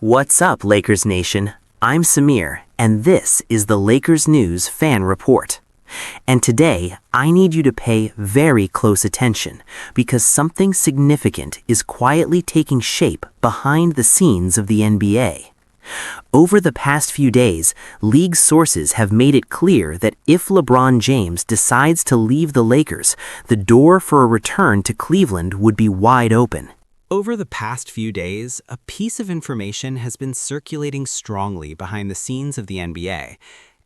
What's up, Lakers Nation? I'm Samir, and this is the Lakers News Fan Report. And today, I need you to pay very close attention because something significant is quietly taking shape behind the scenes of the NBA. Over the past few days, league sources have made it clear that if LeBron James decides to leave the Lakers, the door for a return to Cleveland would be wide open. Over the past few days, a piece of information has been circulating strongly behind the scenes of the NBA.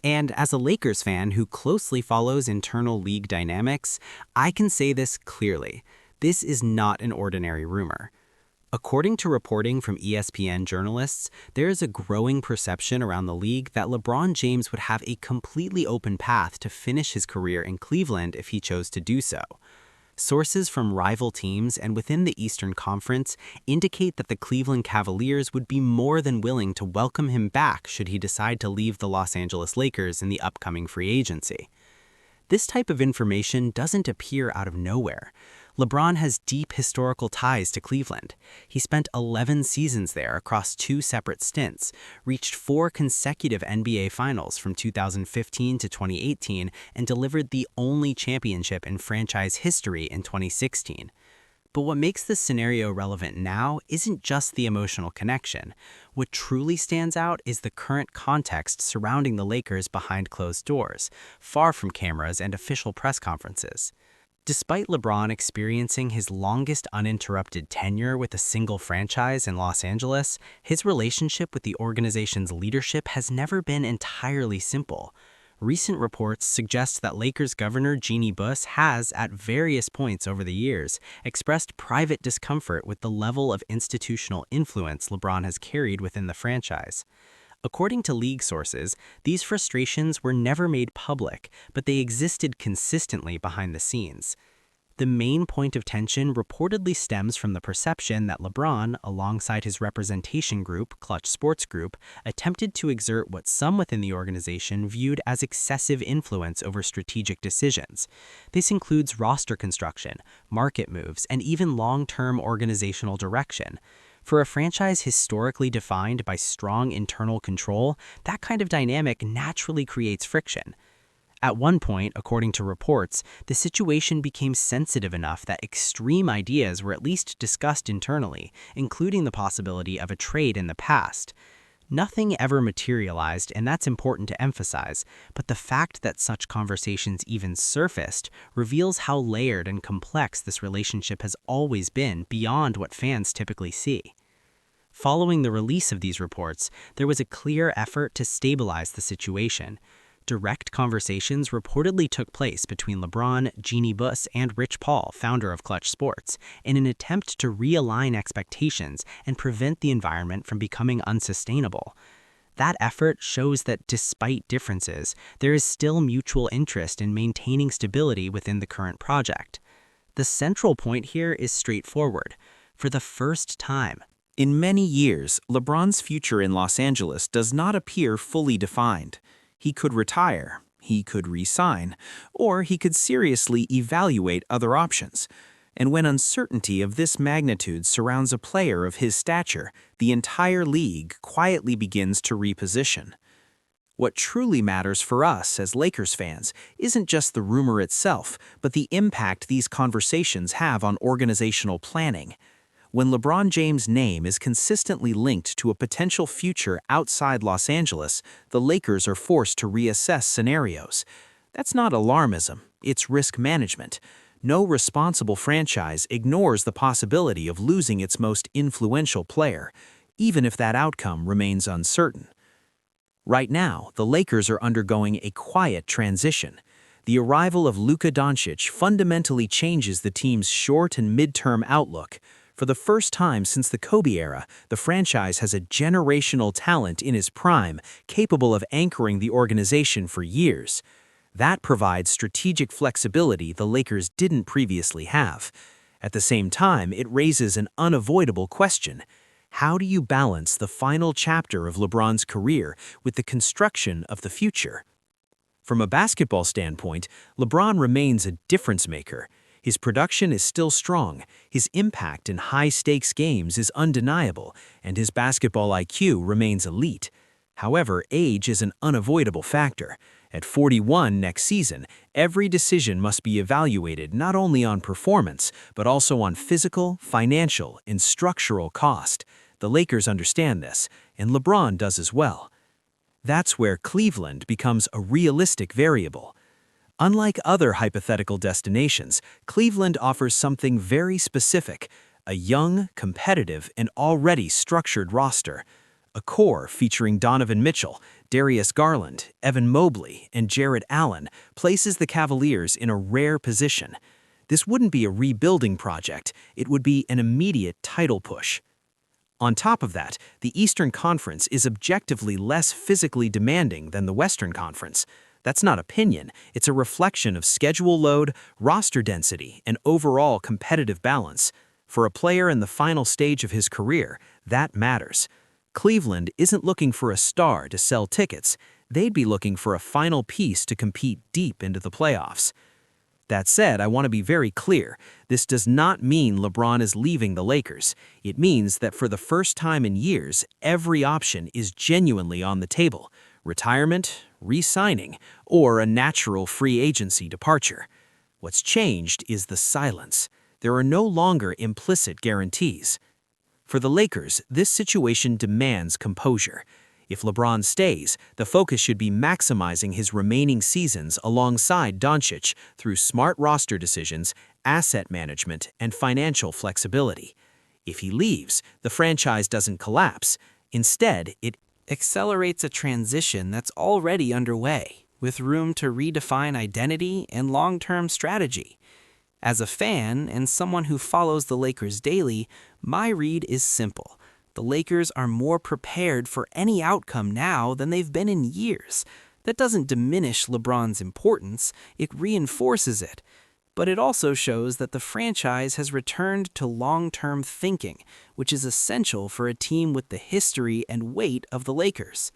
And as a Lakers fan who closely follows internal league dynamics, I can say this clearly. This is not an ordinary rumor. According to reporting from ESPN journalists, there is a growing perception around the league that LeBron James would have a completely open path to finish his career in Cleveland if he chose to do so. Sources from rival teams and within the Eastern Conference indicate that the Cleveland Cavaliers would be more than willing to welcome him back should he decide to leave the Los Angeles Lakers in the upcoming free agency. This type of information doesn't appear out of nowhere. LeBron has deep historical ties to Cleveland. He spent 11 seasons there across 2 separate stints, reached 4 consecutive NBA Finals from 2015 to 2018, and delivered the only championship in franchise history in 2016. But what makes this scenario relevant now isn't just the emotional connection. What truly stands out is the current context surrounding the Lakers behind closed doors, far from cameras and official press conferences. Despite LeBron experiencing his longest uninterrupted tenure with a single franchise in Los Angeles, his relationship with the organization's leadership has never been entirely simple. Recent reports suggest that Lakers Governor Jeannie Buss has, at various points over the years, expressed private discomfort with the level of institutional influence LeBron has carried within the franchise. According to league sources, these frustrations were never made public, but they existed consistently behind the scenes. The main point of tension reportedly stems from the perception that LeBron, alongside his representation group, Clutch Sports Group, attempted to exert what some within the organization viewed as excessive influence over strategic decisions. This includes roster construction, market moves, and even long-term organizational direction. For a franchise historically defined by strong internal control, that kind of dynamic naturally creates friction. At one point, according to reports, the situation became sensitive enough that extreme ideas were at least discussed internally, including the possibility of a trade in the past. Nothing ever materialized, and that's important to emphasize, but the fact that such conversations even surfaced reveals how layered and complex this relationship has always been beyond what fans typically see. Following the release of these reports, there was a clear effort to stabilize the situation. Direct conversations reportedly took place between LeBron, Jeannie Buss, and Rich Paul, founder of Clutch Sports, in an attempt to realign expectations and prevent the environment from becoming unsustainable. That effort shows that despite differences, there is still mutual interest in maintaining stability within the current project. The central point here is straightforward. For the first time in many years, LeBron's future in Los Angeles does not appear fully defined. He could retire, he could re-sign, or he could seriously evaluate other options. And when uncertainty of this magnitude surrounds a player of his stature, the entire league quietly begins to reposition. What truly matters for us as Lakers fans isn't just the rumor itself, but the impact these conversations have on organizational planning. When LeBron James' name is consistently linked to a potential future outside Los Angeles, the Lakers are forced to reassess scenarios. That's not alarmism, it's risk management. No responsible franchise ignores the possibility of losing its most influential player, even if that outcome remains uncertain. Right now, the Lakers are undergoing a quiet transition. The arrival of Luka Doncic fundamentally changes the team's short and mid-term outlook. For the first time since the Kobe era, the franchise has a generational talent in his prime, capable of anchoring the organization for years. That provides strategic flexibility the Lakers didn't previously have. At the same time, it raises an unavoidable question. How do you balance the final chapter of LeBron's career with the construction of the future? From a basketball standpoint, LeBron remains a difference maker. His production is still strong, his impact in high-stakes games is undeniable, and his basketball IQ remains elite. However, age is an unavoidable factor. At 41 next season, every decision must be evaluated not only on performance, but also on physical, financial, and structural cost. The Lakers understand this, and LeBron does as well. That's where Cleveland becomes a realistic variable. Unlike other hypothetical destinations, Cleveland offers something very specific: a young, competitive, and already structured roster. A core featuring Donovan Mitchell, Darius Garland, Evan Mobley, and Jarrett Allen places the Cavaliers in a rare position. This wouldn't be a rebuilding project, it would be an immediate title push. On top of that, the Eastern Conference is objectively less physically demanding than the Western Conference. That's not opinion, it's a reflection of schedule load, roster density, and overall competitive balance. For a player in the final stage of his career, that matters. Cleveland isn't looking for a star to sell tickets, they'd be looking for a final piece to compete deep into the playoffs. That said, I want to be very clear, this does not mean LeBron is leaving the Lakers. It means that for the first time in years, every option is genuinely on the table: retirement, re-signing, or a natural free agency departure. What's changed is the silence. There are no longer implicit guarantees. For the Lakers, this situation demands composure. If LeBron stays, the focus should be maximizing his remaining seasons alongside Doncic through smart roster decisions, asset management, and financial flexibility. If he leaves, the franchise doesn't collapse. Instead, it Accelerates a transition that's already underway, with room to redefine identity and long-term strategy. As a fan and someone who follows the Lakers daily, my read is simple. The Lakers are more prepared for any outcome now than they've been in years. That doesn't diminish LeBron's importance, it reinforces it. But it also shows that the franchise has returned to long-term thinking, which is essential for a team with the history and weight of the Lakers.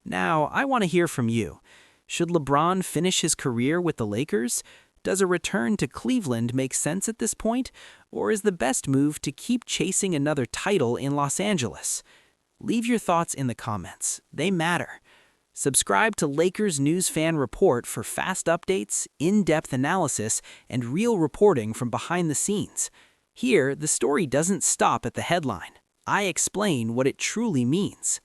Now, I want to hear from you. Should LeBron finish his career with the Lakers? Does a return to Cleveland make sense at this point? Or is the best move to keep chasing another title in Los Angeles? Leave your thoughts in the comments. They matter. Subscribe to Lakers News Fan Report for fast updates, in-depth analysis, and real reporting from behind the scenes. Here, the story doesn't stop at the headline. I explain what it truly means.